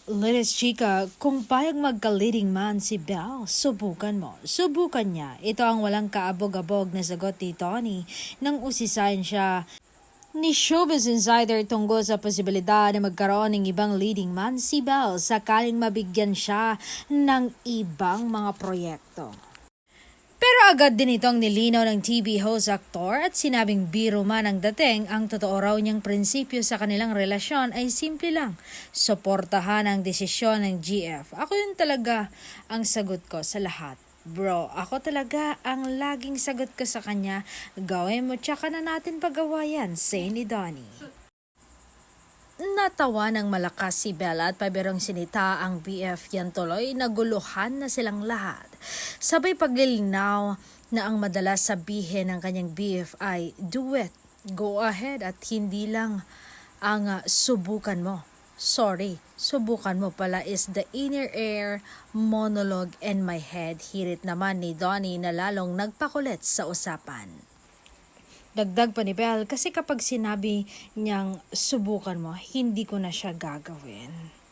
Linis chika, kung payag magka-leading man si Belle, subukan mo. Subukan niya. Ito ang walang kaabog-abog na sagot ni Tony nang usisayin siya ni Showbiz Insider tungkol sa posibilidad na magkaroon ng ibang leading man si Belle sakaling mabigyan siya ng ibang mga proyekto. Pero agad din itong nilinaw ng TV host aktor at sinabing biro man ang dating, ang totoo raw niyang prinsipyo sa kanilang relasyon ay simple lang, suportahan ang desisyon ng GF. Ako yun talaga ang sagot ko sa lahat. Bro, ako talaga ang laging sagot ko sa kanya, gawin mo tsaka na natin pagawayan, say ni Donnie. Natawa ng malakas si Bella at pabirong sinita ang BF yan tuloy, naguluhan na silang lahat. Sabay paglilinaw na ang madalas sabihin ng kanyang BF ay do it, go ahead at hindi lang ang subukan mo. Sorry, subukan mo pala is the inner air monologue in my head. Hirit naman ni Donnie na lalong nagpakulit sa usapan. Dagdag pa ni Belle, kasi kapag sinabi niyang subukan mo, hindi ko na siya gagawin.